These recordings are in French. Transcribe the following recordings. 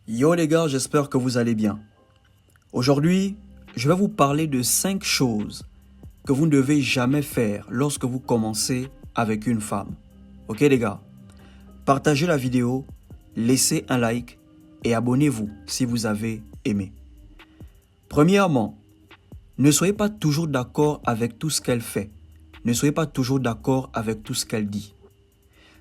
Yo les gars, j'espère que vous allez bien. Aujourd'hui, je vais vous parler de 5 choses que vous ne devez jamais faire lorsque vous commencez avec une femme. Ok les gars? Partagez la vidéo, laissez un like et abonnez-vous si vous avez aimé. Premièrement, ne soyez pas toujours d'accord avec tout ce qu'elle fait. Ne soyez pas toujours d'accord avec tout ce qu'elle dit.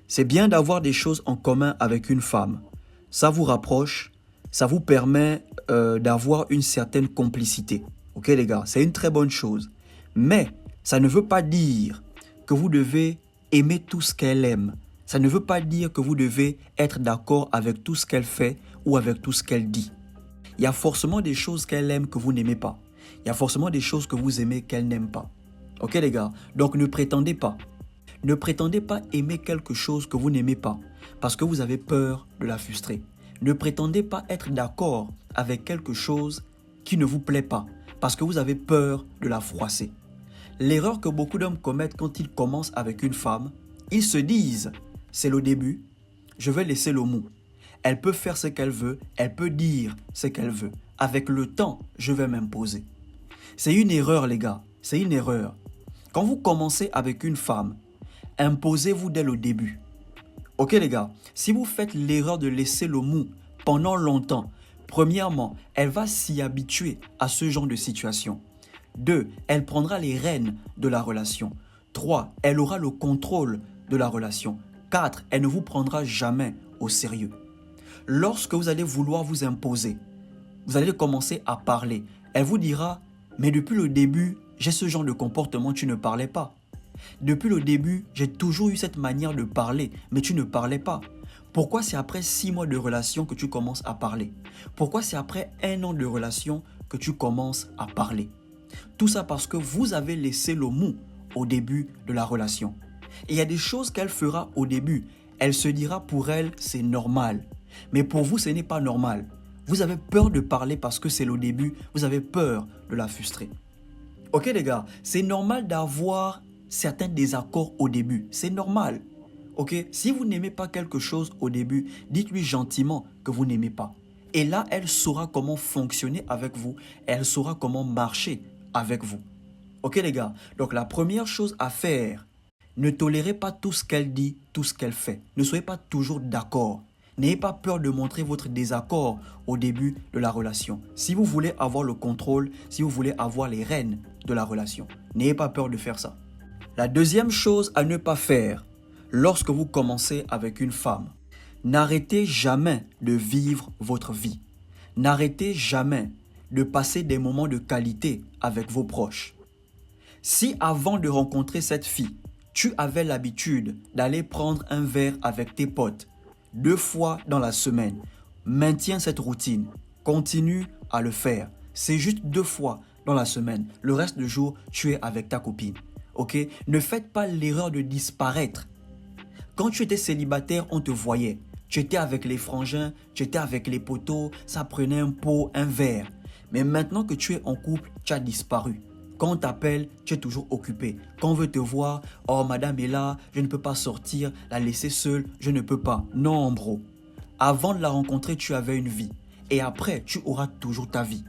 C'est bien d'avoir des choses en commun avec une femme. Ça vous rapproche, ça vous permet d'avoir une certaine complicité. Ok les gars, c'est une très bonne chose. Mais ça ne veut pas dire que vous devez aimer tout ce qu'elle aime. Ça ne veut pas dire que vous devez être d'accord avec tout ce qu'elle fait ou avec tout ce qu'elle dit. Il y a forcément des choses qu'elle aime que vous n'aimez pas. Il y a forcément des choses que vous aimez qu'elle n'aime pas. Ok les gars, donc ne prétendez pas. Ne prétendez pas aimer quelque chose que vous n'aimez pas parce que vous avez peur de la frustrer. Ne prétendez pas être d'accord avec quelque chose qui ne vous plaît pas parce que vous avez peur de la froisser. L'erreur que beaucoup d'hommes commettent quand ils commencent avec une femme, ils se disent « c'est le début, je vais laisser le mou. Elle peut faire ce qu'elle veut, elle peut dire ce qu'elle veut. Avec le temps, je vais m'imposer. » C'est une erreur les gars, c'est une erreur. Quand vous commencez avec une femme, imposez-vous dès le début. Ok les gars, si vous faites l'erreur de laisser le mou pendant longtemps, premièrement, elle va s'y habituer à ce genre de situation. 2. Elle prendra les rênes de la relation. 3. Elle aura le contrôle de la relation. 4. Elle ne vous prendra jamais au sérieux. Lorsque vous allez vouloir vous imposer, vous allez commencer à parler. Elle vous dira, mais depuis le début, j'ai ce genre de comportement, tu ne parlais pas. Depuis le début, j'ai toujours eu cette manière de parler, mais tu ne parlais pas. Pourquoi c'est après 6 mois de relation que tu commences à parler? Pourquoi c'est après 1 an de relation que tu commences à parler? Tout ça parce que vous avez laissé le mou au début de la relation. Et il y a des choses qu'elle fera au début. Elle se dira pour elle, c'est normal. Mais pour vous, ce n'est pas normal. Vous avez peur de parler parce que c'est le début. Vous avez peur de la frustrer. Ok les gars, c'est normal d'avoir certains désaccords au début. C'est normal. Ok, si vous n'aimez pas quelque chose au début, dites-lui gentiment que vous n'aimez pas. Et là, elle saura comment fonctionner avec vous. Elle saura comment marcher avec vous. Ok les gars, donc la première chose à faire, ne tolérez pas tout ce qu'elle dit, tout ce qu'elle fait. Ne soyez pas toujours d'accord. N'ayez pas peur de montrer votre désaccord au début de la relation. Si vous voulez avoir le contrôle, si vous voulez avoir les rênes de la relation, n'ayez pas peur de faire ça. La deuxième chose à ne pas faire lorsque vous commencez avec une femme, n'arrêtez jamais de vivre votre vie. N'arrêtez jamais de passer des moments de qualité avec vos proches. Si avant de rencontrer cette fille, tu avais l'habitude d'aller prendre un verre avec tes potes 2 fois dans la semaine, maintiens cette routine, continue à le faire. C'est juste 2 fois dans la semaine. Le reste du jour, tu es avec ta copine. Ok? Ne faites pas l'erreur de disparaître. Quand tu étais célibataire, on te voyait. Tu étais avec les frangins, tu étais avec les potos, ça prenait un pot, un verre. Mais maintenant que tu es en couple, tu as disparu. Quand on t'appelle, tu es toujours occupé. Quand on veut te voir, oh madame est là, je ne peux pas sortir, la laisser seule, je ne peux pas. Non bro. Avant de la rencontrer, tu avais une vie. Et après, tu auras toujours ta vie.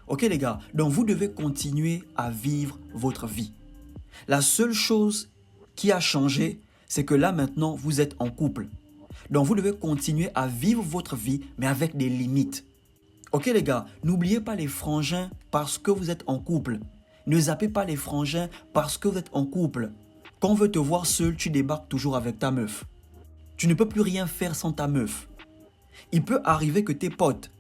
Ok les gars, donc vous devez continuer à vivre votre vie. La seule chose qui a changé, c'est que là maintenant, vous êtes en couple. Donc vous devez continuer à vivre votre vie, mais avec des limites. Ok les gars, n'oubliez pas les frangins parce que vous êtes en couple. Ne zappez pas les frangins parce que vous êtes en couple. Quand on veut te voir seul, tu débarques toujours avec ta meuf. Tu ne peux plus rien faire sans ta meuf. Il peut arriver que tes potes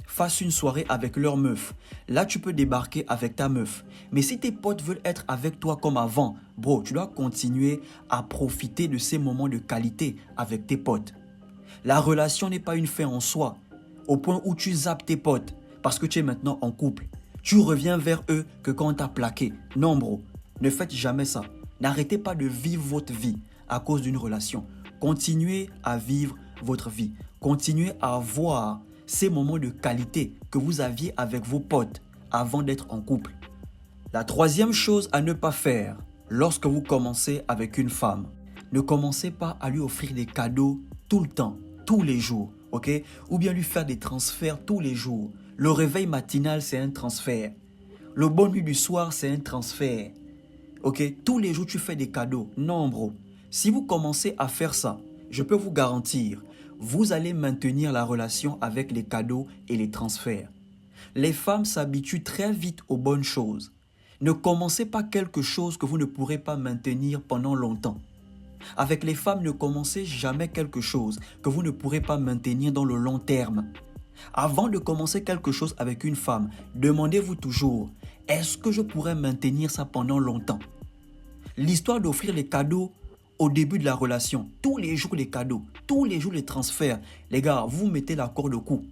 fassent une soirée avec leur meuf. Là, tu peux débarquer avec ta meuf. Mais si tes potes veulent être avec toi comme avant, bro, tu dois continuer à profiter de ces moments de qualité avec tes potes. La relation n'est pas une fin en soi, au point où tu zappes tes potes parce que tu es maintenant en couple. Tu reviens vers eux que quand on t'a plaqué. Non bro, ne faites jamais ça. N'arrêtez pas de vivre votre vie à cause d'une relation. Continuez à vivre votre vie. Continuez à avoir ces moments de qualité que vous aviez avec vos potes avant d'être en couple. La troisième chose à ne pas faire lorsque vous commencez avec une femme, ne commencez pas à lui offrir des cadeaux tout le temps, tous les jours. ok? Ou bien lui faire des transferts tous les jours. Le réveil matinal, c'est un transfert. Le bon nuit du soir, c'est un transfert. Ok? Tous les jours, tu fais des cadeaux. Non, bro. Si vous commencez à faire ça, je peux vous garantir, vous allez maintenir la relation avec les cadeaux et les transferts. Les femmes s'habituent très vite aux bonnes choses. Ne commencez pas quelque chose que vous ne pourrez pas maintenir pendant longtemps. Avec les femmes, ne commencez jamais quelque chose que vous ne pourrez pas maintenir dans le long terme. Avant de commencer quelque chose avec une femme, demandez-vous toujours, est-ce que je pourrais maintenir ça pendant longtemps? L'histoire d'offrir les cadeaux au début de la relation, tous les jours les cadeaux, tous les jours les transferts, les gars, vous mettez la corde au cou.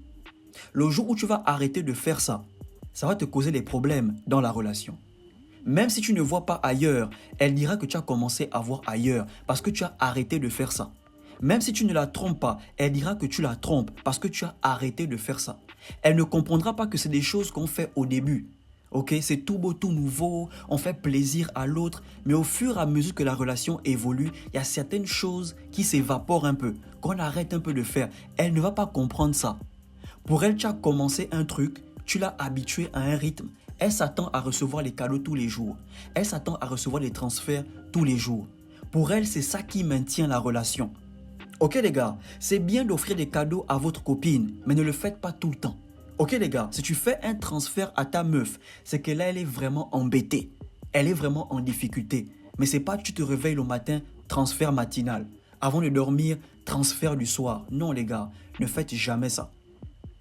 Le jour où tu vas arrêter de faire ça, ça va te causer des problèmes dans la relation. Même si tu ne vois pas ailleurs, elle dira que tu as commencé à voir ailleurs parce que tu as arrêté de faire ça. Même si tu ne la trompes pas, elle dira que tu la trompes parce que tu as arrêté de faire ça. Elle ne comprendra pas que c'est des choses qu'on fait au début. Ok, c'est tout beau, tout nouveau, on fait plaisir à l'autre, mais au fur et à mesure que la relation évolue, il y a certaines choses qui s'évaporent un peu, qu'on arrête un peu de faire. Elle ne va pas comprendre ça. Pour elle, tu as commencé un truc, tu l'as habituée à un rythme. Elle s'attend à recevoir les cadeaux tous les jours. Elle s'attend à recevoir les transferts tous les jours. Pour elle, c'est ça qui maintient la relation. Ok les gars, c'est bien d'offrir des cadeaux à votre copine, mais ne le faites pas tout le temps. Ok les gars, si tu fais un transfert à ta meuf, c'est que là elle est vraiment embêtée. Elle est vraiment en difficulté. Mais c'est pas que tu te réveilles le matin, transfert matinal. Avant de dormir, transfert du soir. Non les gars, ne faites jamais ça.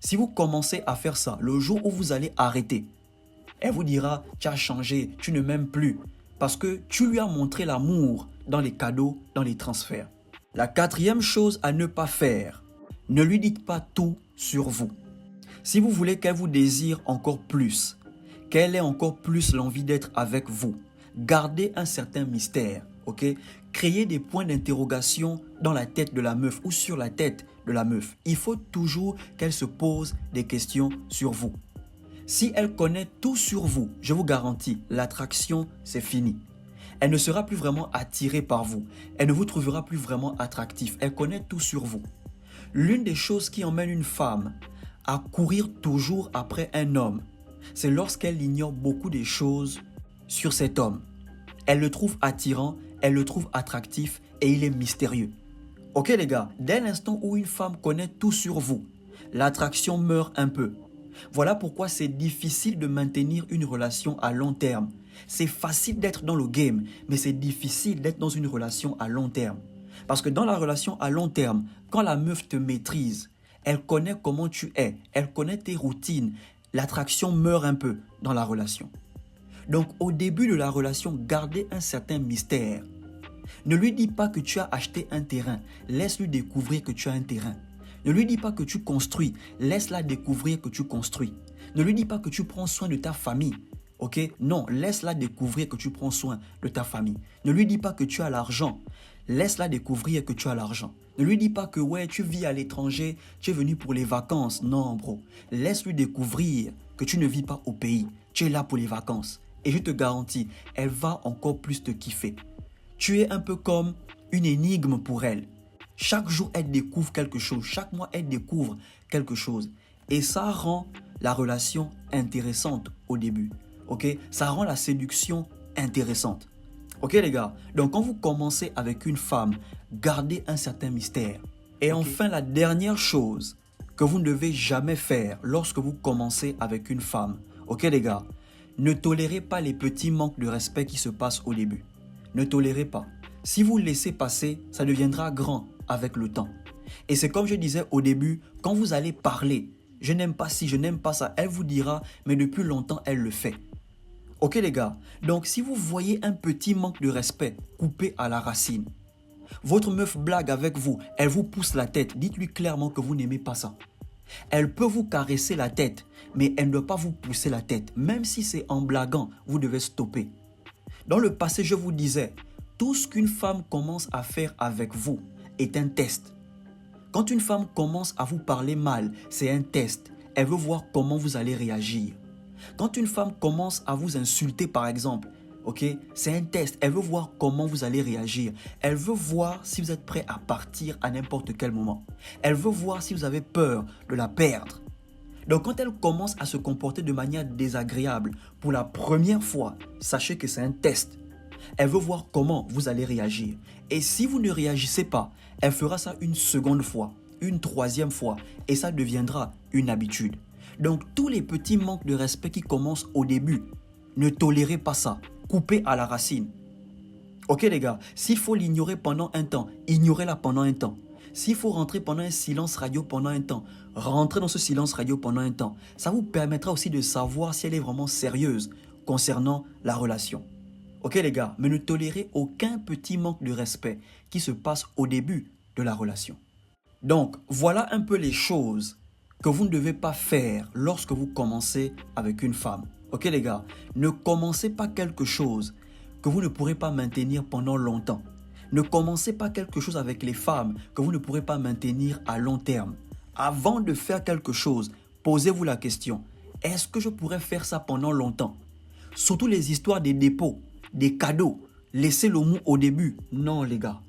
Si vous commencez à faire ça, le jour où vous allez arrêter, elle vous dira, tu as changé, tu ne m'aimes plus. Parce que tu lui as montré l'amour dans les cadeaux, dans les transferts. La quatrième chose à ne pas faire, ne lui dites pas tout sur vous. Si vous voulez qu'elle vous désire encore plus, qu'elle ait encore plus l'envie d'être avec vous, gardez un certain mystère, ok? Créez des points d'interrogation dans la tête de la meuf ou sur la tête de la meuf. Il faut toujours qu'elle se pose des questions sur vous. Si elle connaît tout sur vous, je vous garantis, l'attraction, c'est fini. Elle ne sera plus vraiment attirée par vous. Elle ne vous trouvera plus vraiment attractif. Elle connaît tout sur vous. L'une des choses qui emmène une femme à courir toujours après un homme, c'est lorsqu'elle ignore beaucoup de choses sur cet homme. Elle le trouve attirant, elle le trouve attractif et il est mystérieux. Ok les gars, dès l'instant où une femme connaît tout sur vous, l'attraction meurt un peu. Voilà pourquoi c'est difficile de maintenir une relation à long terme. C'est facile d'être dans le game, mais c'est difficile d'être dans une relation à long terme. Parce que dans la relation à long terme, quand la meuf te maîtrise, elle connaît comment tu es, elle connaît tes routines, l'attraction meurt un peu dans la relation. Donc au début de la relation, gardez un certain mystère. Ne lui dis pas que tu as acheté un terrain, laisse-lui découvrir que tu as un terrain. Ne lui dis pas que tu construis, laisse-la découvrir que tu construis. Ne lui dis pas que tu prends soin de ta famille. Ok? Non, laisse-la découvrir que tu prends soin de ta famille. Ne lui dis pas que tu as l'argent. Laisse-la découvrir que tu as l'argent. Ne lui dis pas que ouais, tu vis à l'étranger, tu es venu pour les vacances. Non, bro. Laisse-lui découvrir que tu ne vis pas au pays. Tu es là pour les vacances. Et je te garantis, elle va encore plus te kiffer. Tu es un peu comme une énigme pour elle. Chaque jour, elle découvre quelque chose. Chaque mois, elle découvre quelque chose. Et ça rend la relation intéressante au début. Ok? Ça rend la séduction intéressante. Ok les gars? Donc quand vous commencez avec une femme, gardez un certain mystère. Et enfin, la dernière chose que vous ne devez jamais faire lorsque vous commencez avec une femme. Ok les gars? Ne tolérez pas les petits manques de respect qui se passent au début. Ne tolérez pas. Si vous le laissez passer, ça deviendra grand avec le temps. Et c'est comme je disais au début, quand vous allez parler, je n'aime pas ci, je n'aime pas ça, elle vous dira, mais depuis longtemps, elle le fait. Ok les gars, donc si vous voyez un petit manque de respect, coupez à la racine. Votre meuf blague avec vous, elle vous pousse la tête, dites-lui clairement que vous n'aimez pas ça. Elle peut vous caresser la tête, mais elle ne doit pas vous pousser la tête. Même si c'est en blaguant, vous devez stopper. Dans le passé, je vous disais, tout ce qu'une femme commence à faire avec vous est un test. Quand une femme commence à vous parler mal, c'est un test. Elle veut voir comment vous allez réagir. Quand une femme commence à vous insulter, par exemple, Ok? C'est un test. Elle veut voir comment vous allez réagir. Elle veut voir si vous êtes prêt à partir à n'importe quel moment. Elle veut voir si vous avez peur de la perdre. Donc quand elle commence à se comporter de manière désagréable pour la première fois, sachez que c'est un test. Elle veut voir comment vous allez réagir. Et si vous ne réagissez pas, elle fera ça une seconde fois, une troisième fois, et ça deviendra une habitude. Donc tous les petits manques de respect qui commencent au début, ne tolérez pas ça. Coupez à la racine. Ok les gars, s'il faut l'ignorer pendant un temps, ignorez-la pendant un temps. S'il faut rentrer pendant un silence radio pendant un temps, rentrez dans ce silence radio pendant un temps. Ça vous permettra aussi de savoir si elle est vraiment sérieuse concernant la relation. Ok les gars, mais ne tolérez aucun petit manque de respect qui se passe au début de la relation. Donc, voilà un peu les choses que vous ne devez pas faire lorsque vous commencez avec une femme. Ok les gars, ne commencez pas quelque chose que vous ne pourrez pas maintenir pendant longtemps. Ne commencez pas quelque chose avec les femmes que vous ne pourrez pas maintenir à long terme. Avant de faire quelque chose, posez-vous la question, est-ce que je pourrais faire ça pendant longtemps? Surtout les histoires des dépôts, des cadeaux, laissez le mou au début. Non les gars.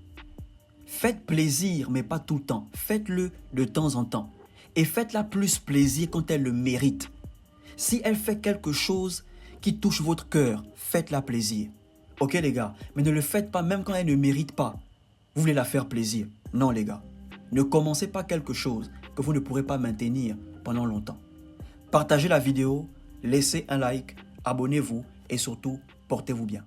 Faites plaisir, mais pas tout le temps. Faites-le de temps en temps. Et faites-la plus plaisir quand elle le mérite. Si elle fait quelque chose qui touche votre cœur, faites-la plaisir. Ok les gars, mais ne le faites pas même quand elle ne mérite pas. Vous voulez la faire plaisir. Non les gars. Ne commencez pas quelque chose que vous ne pourrez pas maintenir pendant longtemps. Partagez la vidéo, laissez un like, abonnez-vous et surtout, portez-vous bien.